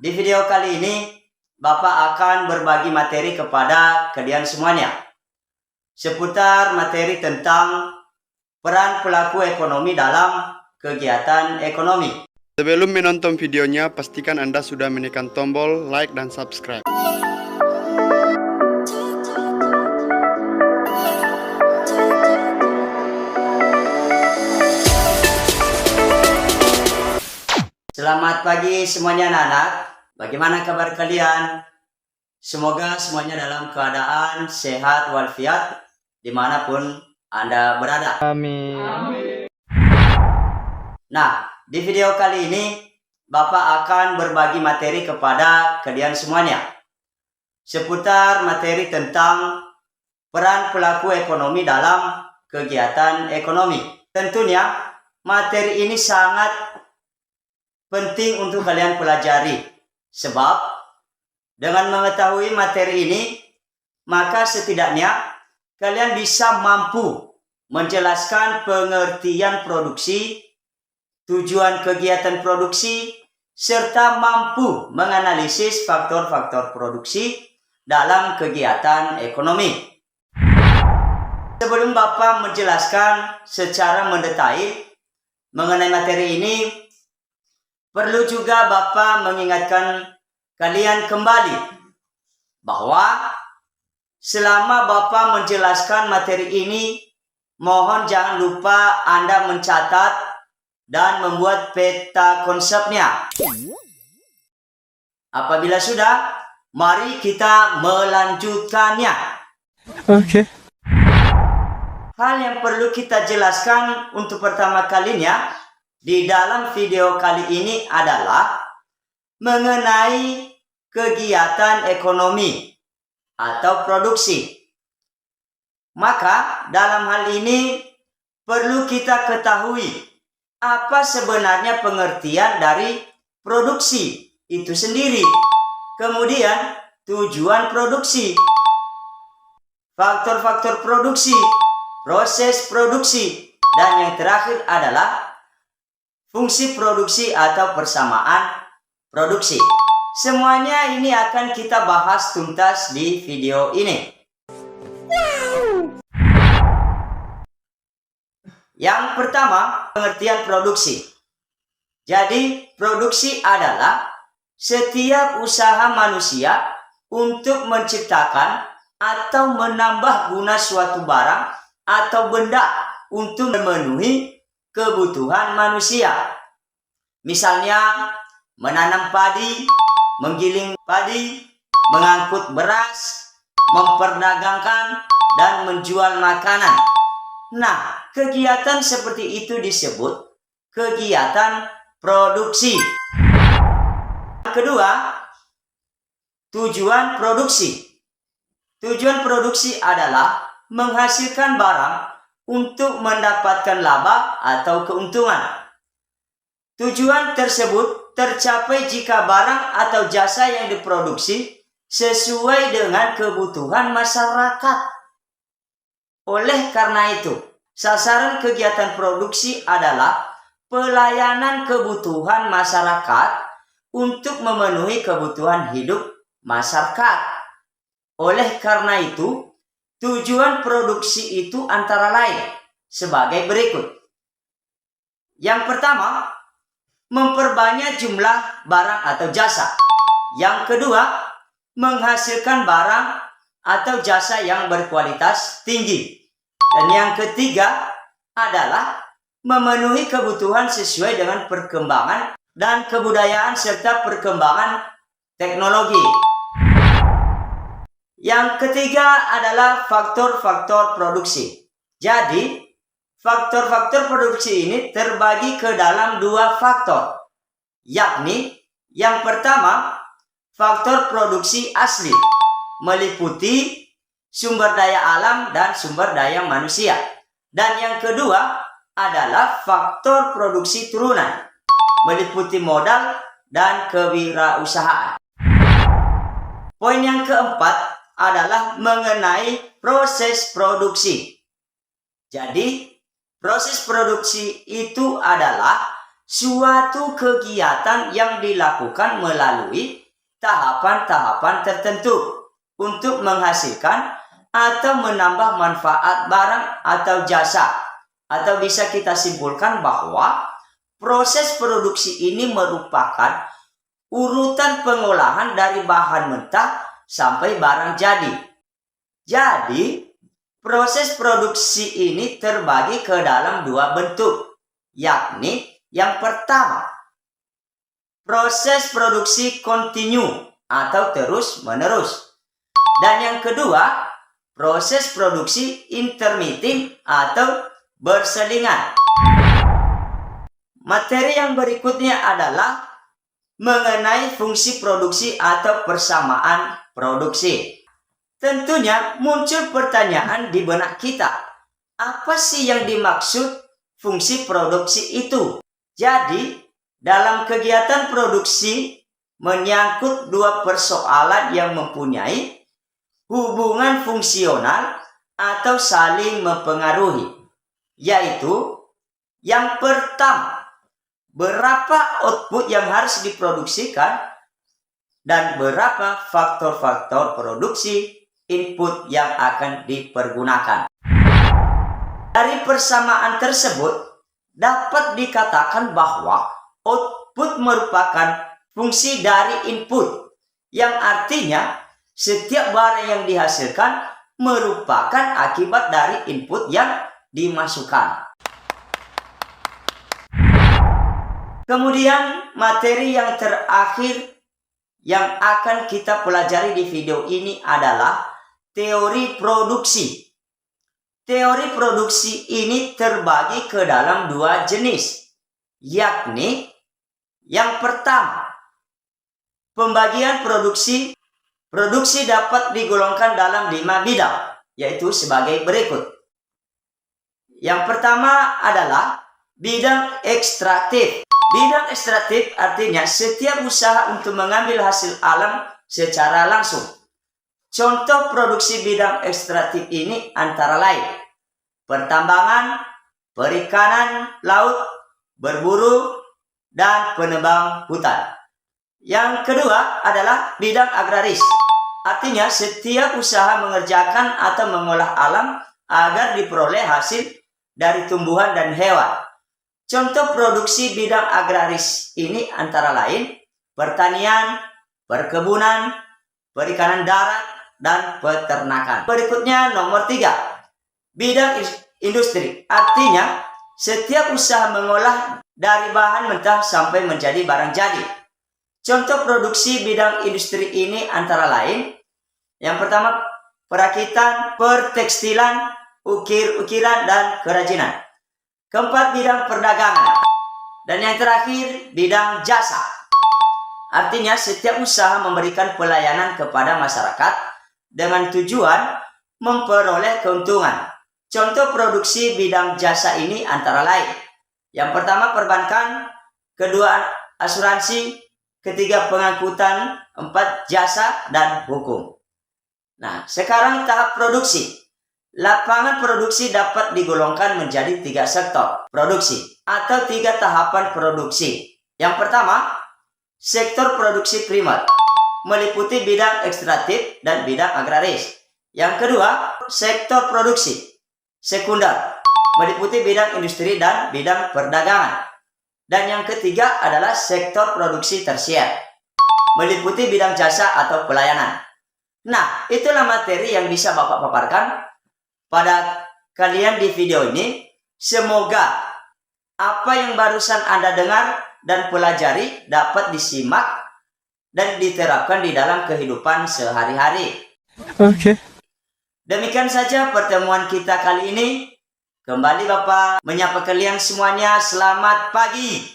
Di video kali ini, Bapak akan berbagi materi kepada kalian semuanya seputar materi tentang peran pelaku ekonomi dalam kegiatan ekonomi. Sebelum menonton videonya, pastikan Anda sudah menekan tombol like dan subscribe. Selamat pagi semuanya anak-anak. Bagaimana kabar kalian? Semoga semuanya dalam keadaan sehat walafiat dimanapun Anda berada. Amin. Nah, di video kali ini Bapak akan berbagi materi kepada kalian semuanya seputar materi tentang peran pelaku ekonomi dalam kegiatan ekonomi. Tentunya materi ini sangat penting untuk kalian pelajari, sebab dengan mengetahui materi ini, maka setidaknya kalian bisa mampu menjelaskan pengertian produksi, tujuan kegiatan produksi, serta mampu menganalisis faktor-faktor produksi dalam kegiatan ekonomi. Sebelum Bapak menjelaskan secara mendetail mengenai materi ini, perlu juga Bapak mengingatkan kalian kembali bahwa selama Bapak menjelaskan materi ini, mohon jangan lupa Anda mencatat dan membuat peta konsepnya. Apabila sudah, mari kita melanjutkannya. Oke. Hal yang perlu kita jelaskan untuk pertama kalinya di dalam video kali ini adalah mengenai kegiatan ekonomi atau produksi. Maka dalam hal ini perlu kita ketahui apa sebenarnya pengertian dari produksi itu sendiri. Kemudian tujuan produksi, faktor-faktor produksi, proses produksi, dan yang terakhir adalah fungsi produksi atau persamaan produksi. Semuanya ini akan kita bahas tuntas di video ini. Yang pertama, pengertian produksi. Jadi, produksi adalah setiap usaha manusia untuk menciptakan atau menambah guna suatu barang atau benda untuk memenuhi kebutuhan manusia. Misalnya menanam padi, menggiling padi, mengangkut beras, memperdagangkan, dan menjual makanan. Nah, kegiatan seperti itu disebut kegiatan produksi. Yang kedua, tujuan produksi. Tujuan produksi adalah menghasilkan barang untuk mendapatkan laba atau keuntungan. Tujuan tersebut tercapai jika barang atau jasa yang diproduksi sesuai dengan kebutuhan masyarakat. Oleh karena itu, sasaran kegiatan produksi adalah pelayanan kebutuhan masyarakat untuk memenuhi kebutuhan hidup masyarakat. Oleh karena itu, tujuan produksi itu antara lain sebagai berikut. Yang pertama, memperbanyak jumlah barang atau jasa. Yang kedua, menghasilkan barang atau jasa yang berkualitas tinggi. Dan yang ketiga adalah memenuhi kebutuhan sesuai dengan perkembangan dan kebudayaan serta perkembangan teknologi. Yang ketiga adalah faktor-faktor produksi. Jadi, faktor-faktor produksi ini terbagi ke dalam dua faktor. Yakni, yang pertama, faktor produksi asli, meliputi sumber daya alam dan sumber daya manusia. Dan yang kedua adalah faktor produksi turunan, meliputi modal dan kewirausahaan. Poin yang keempat adalah mengenai proses produksi. Jadi, proses produksi itu adalah suatu kegiatan yang dilakukan melalui tahapan-tahapan tertentu untuk menghasilkan atau menambah manfaat barang atau jasa. Atau bisa kita simpulkan bahwa proses produksi ini merupakan urutan pengolahan dari bahan mentah sampai barang jadi. Jadi, proses produksi ini terbagi ke dalam dua bentuk, yakni yang pertama, proses produksi kontinu atau terus-menerus. Dan yang kedua, proses produksi intermittent atau berselingan. Materi yang berikutnya adalah mengenai fungsi produksi atau persamaan produksi. Tentunya muncul pertanyaan di benak kita. Apa sih yang dimaksud fungsi produksi itu? Jadi, dalam kegiatan produksi menyangkut dua persoalan yang mempunyai hubungan fungsional atau saling mempengaruhi, yaitu yang pertama, berapa output yang harus diproduksikan dan berapa faktor-faktor produksi input yang akan dipergunakan. Dari persamaan tersebut dapat dikatakan bahwa output merupakan fungsi dari input, yang artinya setiap barang yang dihasilkan merupakan akibat dari input yang dimasukkan. Kemudian materi yang terakhir yang akan kita pelajari di video ini adalah teori produksi. Teori produksi ini terbagi ke dalam dua jenis, yakni yang pertama, pembagian produksi. Produksi dapat digolongkan dalam 5 bidang, yaitu sebagai berikut. Yang pertama adalah bidang ekstraktif. Bidang ekstraktif artinya setiap usaha untuk mengambil hasil alam secara langsung. Contoh produksi bidang ekstraktif ini antara lain pertambangan, perikanan laut, berburu, dan penebang hutan. Yang kedua adalah bidang agraris. Artinya setiap usaha mengerjakan atau mengolah alam agar diperoleh hasil dari tumbuhan dan hewan. Contoh produksi bidang agraris ini antara lain pertanian, perkebunan, perikanan darat, dan peternakan. Berikutnya nomor 3, bidang industri. Artinya setiap usaha mengolah dari bahan mentah sampai menjadi barang jadi. Contoh produksi bidang industri ini antara lain yang pertama perakitan, pertekstilan, ukir-ukiran, dan kerajinan. Keempat, bidang perdagangan. Dan yang terakhir, bidang jasa. Artinya setiap usaha memberikan pelayanan kepada masyarakat dengan tujuan memperoleh keuntungan. Contoh produksi bidang jasa ini antara lain yang pertama perbankan, kedua asuransi, ketiga pengangkutan, 4 jasa, dan hukum. Nah, sekarang tahap produksi. Lapangan produksi dapat digolongkan menjadi 3 sektor produksi atau 3 tahapan produksi. Yang pertama, sektor produksi primer, meliputi bidang ekstraktif dan bidang agraris. Yang kedua, sektor produksi sekunder, meliputi bidang industri dan bidang perdagangan. Dan yang ketiga adalah sektor produksi tersier, meliputi bidang jasa atau pelayanan. Nah, itulah materi yang bisa Bapak paparkan pada kalian di video ini. Semoga apa yang barusan Anda dengar dan pelajari dapat disimak dan diterapkan di dalam kehidupan sehari-hari. Oke. Demikian saja pertemuan kita kali ini. Kembali Bapak menyapa kalian semuanya. Selamat pagi.